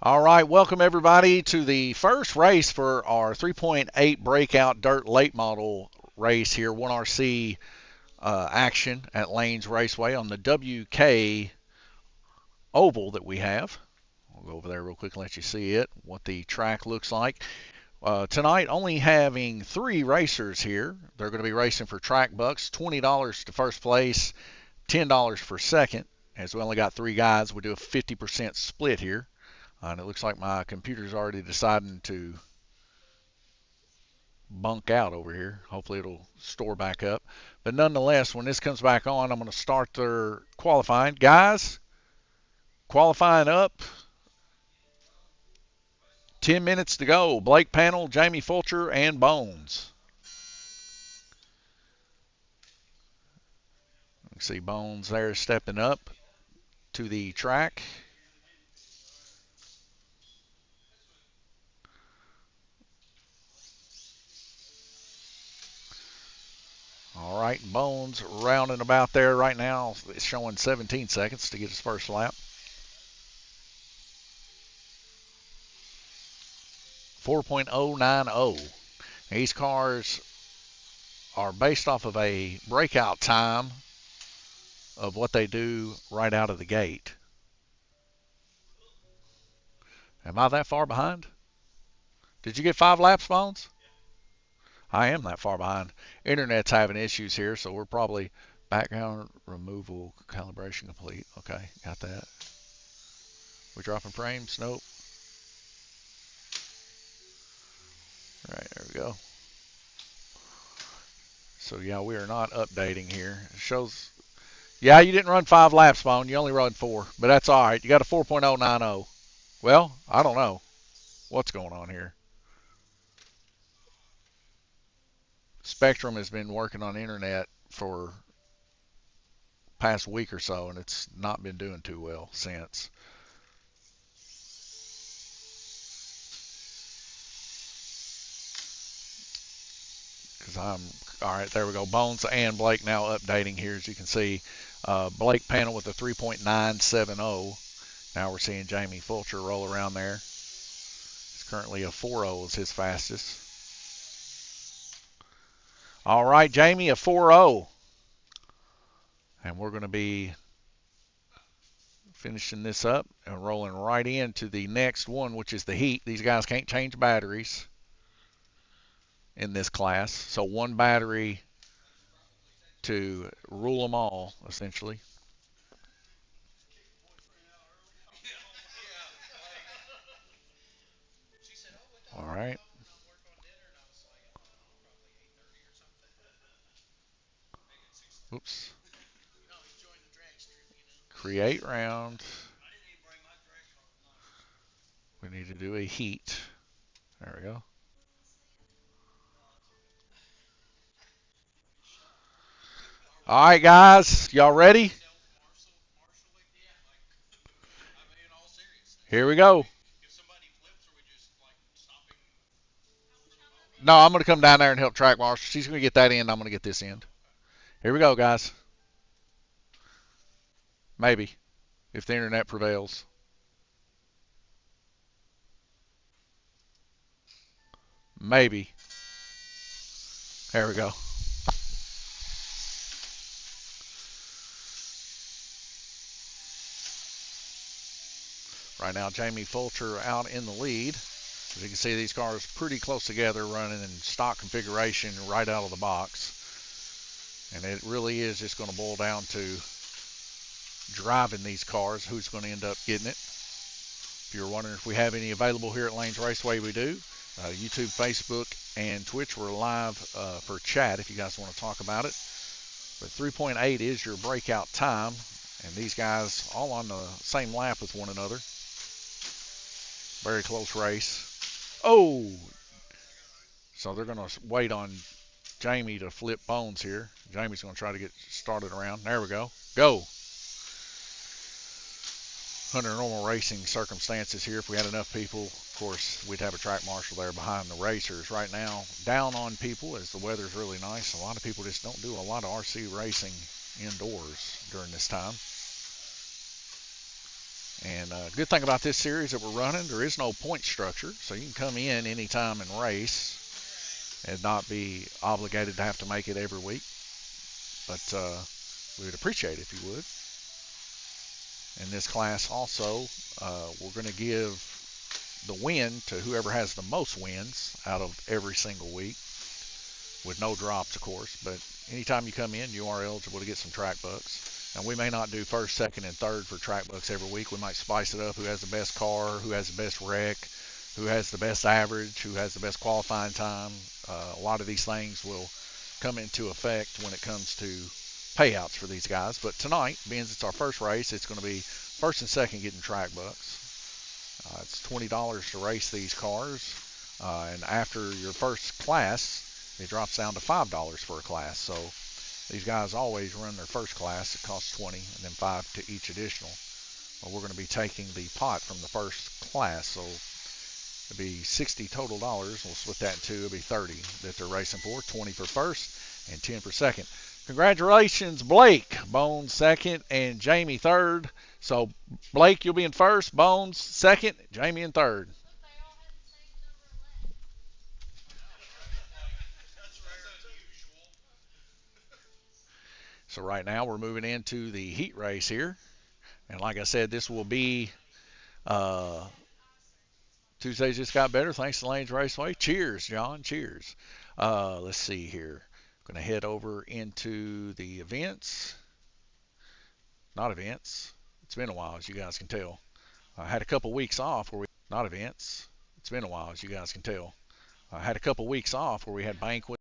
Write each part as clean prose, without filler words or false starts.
All right, welcome everybody to the first race for our 3.8 breakout dirt late model race here, 1RC action at Lanes Raceway on the WK oval that we have. I'll go over there real quick and let you see it, what the track looks like. Tonight, only having 3 racers here. They're going to be racing for track bucks, $20 to first place, $10 for second. As we only got 3 guys, we do a 50% split here. And it looks like my computer's already deciding to bunk out over here. Hopefully it'll store back up. But nonetheless, when this comes back on, I'm going to start their qualifying. Guys, qualifying up. 10 minutes to go. Blake Panel, Jamie Fulcher, and Bones. You can see Bones there stepping up to the track. All right, Bones rounding about there right now. It's showing 17 seconds to get his first lap. 4.090. These cars are based off of a breakout time of what they do right out of the gate. Am I that far behind? Did you get 5 laps, Bones? I am that far behind. Internet's having issues here, so we're probably background removal calibration complete. Okay, got that. We dropping frames? Nope. All right, there we go. So yeah, we are not updating here. It shows, yeah, you didn't run 5 laps, Bone. You only run 4, but that's all right. You got a 4.090. Well, I don't know what's going on here. Spectrum has been working on the internet for past week or so, and it's not been doing too well since. Because all right, there we go. Bones and Blake now updating here, as you can see. Blake Panel with a 3.970. Now we're seeing Jamie Fulcher roll around there. It's currently a 4.0 is his fastest. All right, Jamie, a 4.0. And we're going to be finishing this up and rolling right into the next one, which is the heat. These guys can't change batteries in this class. So 1 battery to rule them all, essentially. All right. Oops. Create round. We need to do a heat. There we go. All right, guys. Y'all ready? Here we go. No, I'm going to come down there and help track marshal. She's going to get that end. I'm going to get this end. Here we go, guys. Maybe, if the internet prevails. Maybe. There we go. Right now, Jamie Fulcher out in the lead. As you can see, these cars pretty close together, running in stock configuration right out of the box. And it really is just going to boil down to driving these cars, who's going to end up getting it. If you're wondering if we have any available here at Lanes Raceway, we do. YouTube, Facebook, and Twitch, we're live for chat if you guys want to talk about it. But 3.8 is your breakout time, and these guys all on the same lap with one another. Very close race. Oh! So they're going to wait on Jamie to flip Bones here. Jamie's going to try to get started around. There we go. Go! Under normal racing circumstances here, if we had enough people, of course, we'd have a track marshal there behind the racers. Right now, down on people as the weather's really nice. A lot of people just don't do a lot of RC racing indoors during this time. And good thing about this series that we're running, there is no point structure, so you can come in anytime and race and not be obligated to have to make it every week. But we would appreciate it if you would. In this class also, we're going to give the win to whoever has the most wins out of every single week, with no drops, of course. But anytime you come in, you are eligible to get some track bucks. And we may not do first, second, and third for track bucks every week. We might spice it up. Who has the best car? Who has the best wreck? Who has the best average? Who has the best qualifying time? A lot of these things will come into effect when it comes to payouts for these guys. But tonight, being it's our first race, it's going to be first and second getting track bucks. It's $20 to race these cars. And after your first class, it drops down to $5 for a class. So these guys always run their first class. It costs $20 and then $5 to each additional. Well, we're going to be taking the pot from the first class. So it'll be $60 total dollars. We'll split that in two. It'll be $30 that they're racing for. $20 for first and $10 for second. Congratulations, Blake. Bones second and Jamie third. So Blake, you'll be in first. Bones second. Jamie in third. So right now we're moving into the heat race here. And like I said, this will be Tuesdays just got better thanks to Lanes Raceway. Cheers, John. Cheers. Let's see here. Going to head over into the events. Not events. It's been a while, as you guys can tell. I had a couple weeks off where we not events. It's been a while, as you guys can tell. I had a couple weeks off where we had banquets.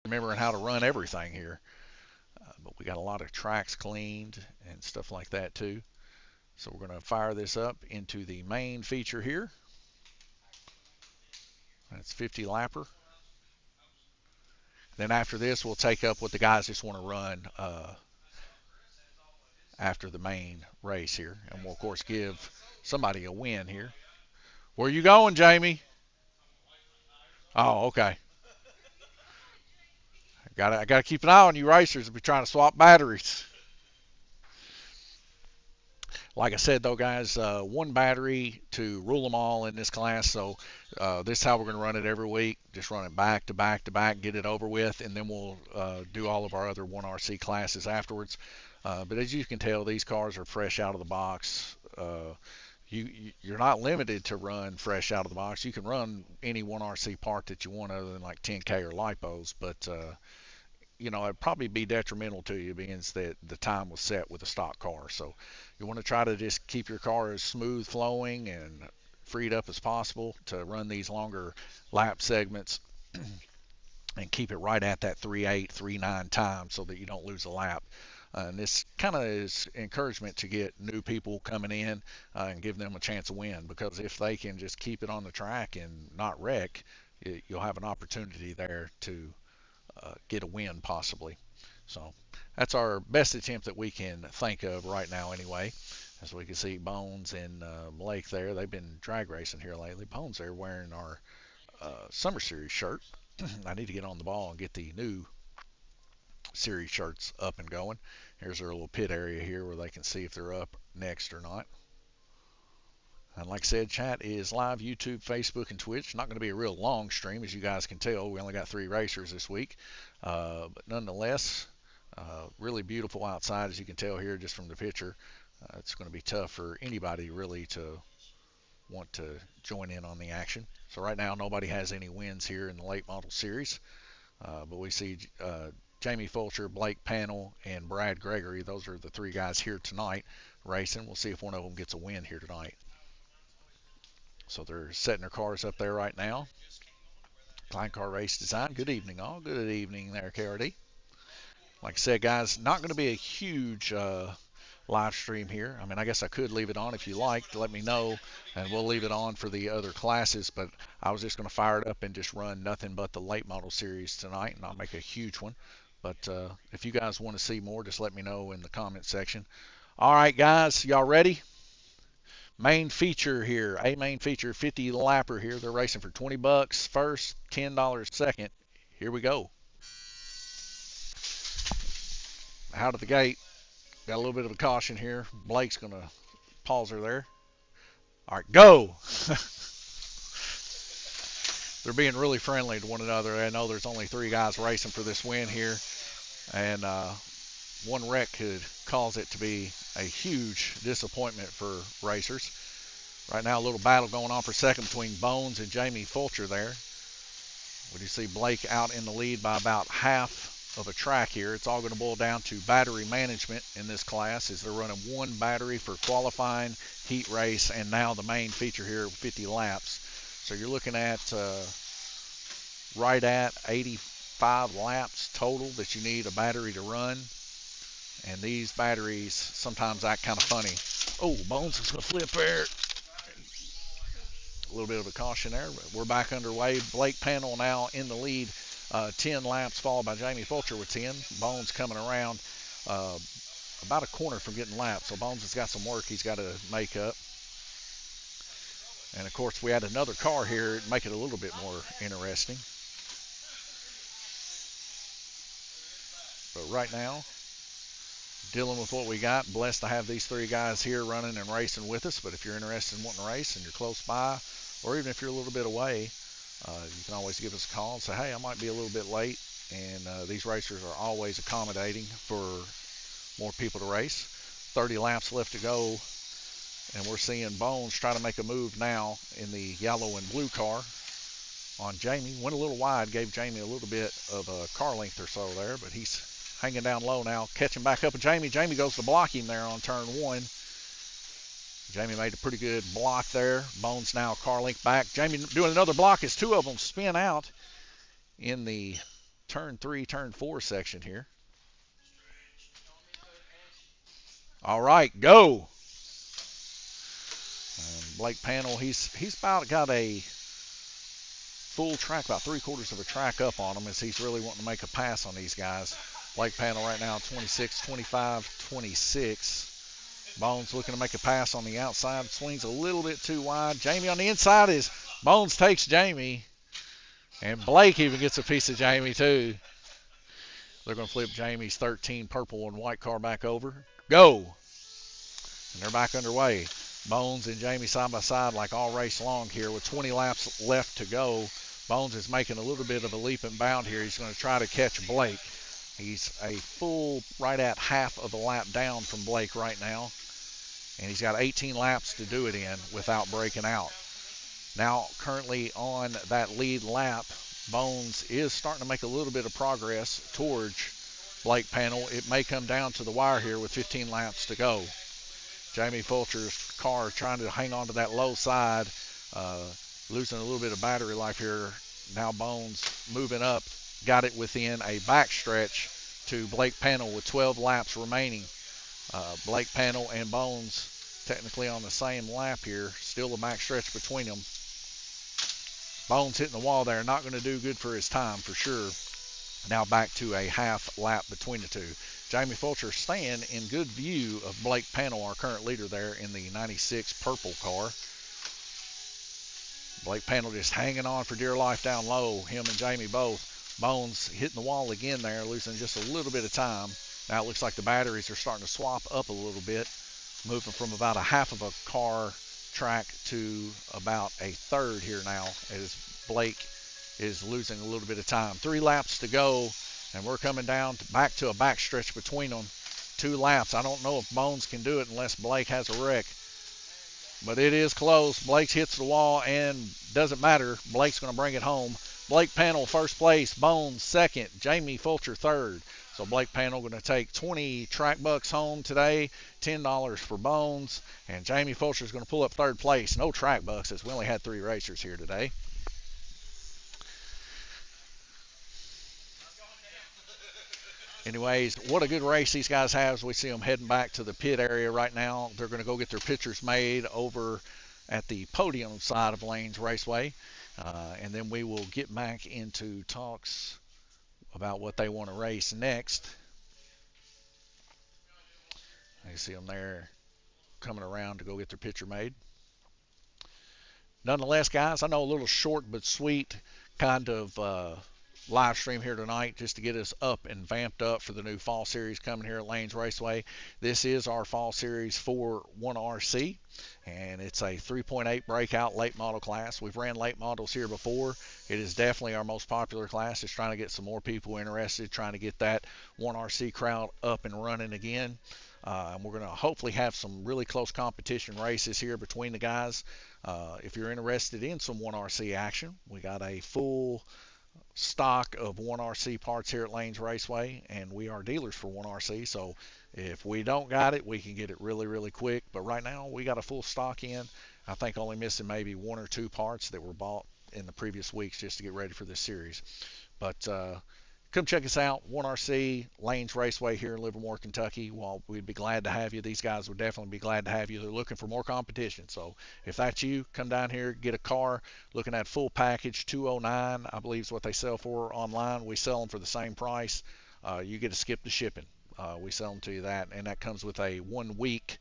Remembering how to run everything here. But we got a lot of tracks cleaned and stuff like that too. So we're going to fire this up into the main feature here. That's 50 lapper. Then after this, we'll take up what the guys just want to run after the main race here. And we'll, of course, give somebody a win here. Where are you going, Jamie? Oh, okay. I gotta keep an eye on you racers if we're trying to swap batteries. Like I said, though, guys, one battery to rule them all in this class. So this is how we're going to run it every week. Just run it back to back to back, get it over with, and then we'll do all of our other 1RC classes afterwards. But as you can tell, these cars are fresh out of the box. You're not limited to run fresh out of the box. You can run any 1RC part that you want other than like 10K or lipos, but it'd probably be detrimental to you being that the time was set with a stock car. So you want to try to just keep your car as smooth flowing and freed up as possible to run these longer lap segments and keep it right at that 3.8, 3.9 time so that you don't lose a lap. And this kind of is encouragement to get new people coming in and give them a chance to win, because if they can just keep it on the track and not wreck, you'll have an opportunity there to get a win possibly. So that's our best attempt that we can think of right now anyway. As we can see, Bones and Blake there, they've been drag racing here lately. Bones there wearing our Summer Series shirt. I need to get on the ball and get the new Series shirts up and going. Here's their little pit area here where they can see if they're up next or not. And like I said, chat is live, YouTube, Facebook, and Twitch. Not going to be a real long stream, as you guys can tell. We only got 3 racers this week. But nonetheless, really beautiful outside, as you can tell here just from the picture. It's going to be tough for anybody really to want to join in on the action. So right now, nobody has any wins here in the late model series. But we see Jamie Fulcher, Blake Panel, and Brad Gregory. Those are the 3 guys here tonight racing. We'll see if one of them gets a win here tonight. So they're setting their cars up there right now. Klein Car Race Design. Good evening, all. Good evening there, KRD. Like I said, guys, not going to be a huge live stream here. I mean, I guess I could leave it on if you like. Let me know, and we'll leave it on for the other classes. But I was just going to fire it up and just run nothing but the late model series tonight, and I'll make a huge one. But if you guys want to see more, just let me know in the comment section. All right, guys, y'all ready? Main feature here, a main feature, 50 lapper here. They're racing for $20 first, $10 second. Here we go. Out of the gate, Got a little bit of a caution here. Blake's going to pause her there. All right, go. They're being really friendly to one another. I know there's only 3 guys racing for this win here, and one wreck could cause it to be a huge disappointment for racers. Right now, a little battle going on for second between Bones and Jamie Fulcher there. Would you see Blake out in the lead by about half of a track here? It's all going to boil down to battery management in this class, as they're running 1 battery for qualifying, heat race, and now the main feature here, 50 laps. So you're looking at right at 85 laps total that you need a battery to run. And these batteries sometimes act kind of funny. Oh, Bones is going to flip there. A little bit of a caution there, but we're back underway. Blake Panel now in the lead, 10 laps, followed by Jamie Fulcher with 10. Bones coming around about a corner from getting lapped, so Bones has got some work he's got to make up. And of course, we had another car here to make it a little bit more interesting. But right now, dealing with what we got, blessed to have these 3 guys here running and racing with us. But if you're interested in wanting to race and you're close by, or even if you're a little bit away, you can always give us a call and say, hey, I might be a little bit late. And these racers are always accommodating for more people to race. 30 laps left to go, and we're seeing Bones try to make a move now in the yellow and blue car on Jamie. Went a little wide, gave Jamie a little bit of a car length or so there, but he's hanging down low now, catching back up with Jamie. Jamie goes to block him there on turn 1. Jamie made a pretty good block there. Bones now car length back. Jamie doing another block as 2 of them spin out in the turn 3, turn 4 section here. All right, go. And Blake Panel, he's about got a full track, about 3/4 of a track up on him, as he's really wanting to make a pass on these guys. Blake Panel right now 26, 25, 26. Bones looking to make a pass on the outside. Swings a little bit too wide. Jamie on the inside is Bones takes Jamie. And Blake even gets a piece of Jamie too. They're going to flip Jamie's 13 purple and white car back over. Go. And they're back underway. Bones and Jamie side by side like all race long here with 20 laps left to go. Bones is making a little bit of a leap and bound here. He's going to try to catch Blake. He's a full right at half of a lap down from Blake right now. And he's got 18 laps to do it in without breaking out. Now currently on that lead lap, Bones is starting to make a little bit of progress towards Blake Panel. It may come down to the wire here with 15 laps to go. Jamie Fulcher's car trying to hang on to that low side, losing a little bit of battery life here. Now Bones moving up, got it within a backstretch to Blake Panel with 12 laps remaining. Blake Panel and Bones technically on the same lap here, still a backstretch between them. Bones hitting the wall there, not going to do good for his time for sure. Now back to a half lap between the two. Jamie Fulcher staying in good view of Blake Panel, our current leader there in the 96 purple car. Blake Panel just hanging on for dear life down low, him and Jamie both. Bones hitting the wall again there, losing just a little bit of time. Now it looks like the batteries are starting to swap up a little bit, moving from about a half of a car track to about a third here now, as Blake is losing a little bit of time. 3 laps to go, and we're coming down back to a backstretch between them. 2 laps. I don't know if Bones can do it unless Blake has a wreck, but it is close. Blake hits the wall, and doesn't matter. Blake's going to bring it home. Blake Panel first place, Bones second, Jamie Fulcher third. So Blake Panel going to take 20 track bucks home today, $10 for Bones, and Jamie Fulcher is going to pull up third place. No track bucks, as we only had 3 racers here today. Anyways, what a good race these guys have as we see them heading back to the pit area right now. They're going to go get their pictures made over at the podium side of Lanes Raceway, and then we will get back into talks about what they want to race next. You see them there coming around to go get their picture made. Nonetheless, guys, I know a little short but sweet kind of live stream here tonight just to get us up and vamped up for the new fall series coming here at Lanes Raceway. This is our fall series for 1RC, and it's a 3.8 breakout late model class. We've ran late models here before. It is definitely our most popular class. It's trying to get some more people interested, trying to get that 1RC crowd up and running again. And we're going to hopefully have some really close competition races here between the guys. If you're interested in some 1RC action, we got a full stock of 1RC parts here at Lanes Raceway, and we are dealers for 1RC, so if we don't got it, we can get it really, really quick. But right now, we got a full stock in. I think only missing maybe 1 or 2 parts that were bought in the previous weeks just to get ready for this series. But come check us out, 1RC, Lanes Raceway here in Livermore, Kentucky. Well, we'd be glad to have you. These guys would definitely be glad to have you. They're looking for more competition. So if that's you, come down here, get a car. Looking at full package, $209, I believe is what they sell for online. We sell them for the same price. You get to skip the shipping. We sell them to you that, and that comes with a 1-week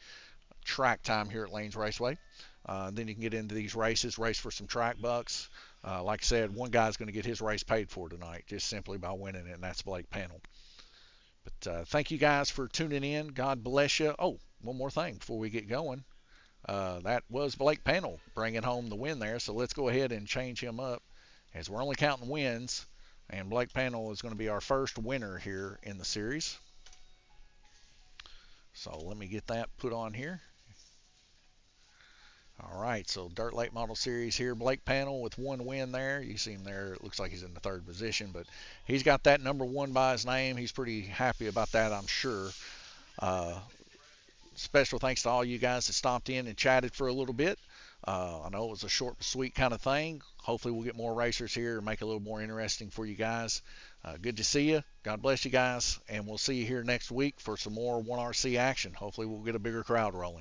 track time here at Lanes Raceway. Then you can get into these races, race for some track bucks. Like I said, one guy's going to get his race paid for tonight just simply by winning it, and that's Blake Panel. But thank you guys for tuning in. God bless you. Oh, one more thing before we get going. That was Blake Panel bringing home the win there, so let's go ahead and change him up as we're only counting wins, and Blake Panel is going to be our first winner here in the series. So let me get that put on here. All right, so Dirt Late Model Series here. Blake Panel with 1 win there. You see him there. It looks like he's in the 3rd position, but he's got that number 1 by his name. He's pretty happy about that, I'm sure. Special thanks to all you guys that stopped in and chatted for a little bit. I know it was a short but sweet kind of thing. Hopefully we'll get more racers here and make it a little more interesting for you guys. Good to see you. God bless you guys, and we'll see you here next week for some more 1RC action. Hopefully we'll get a bigger crowd rolling.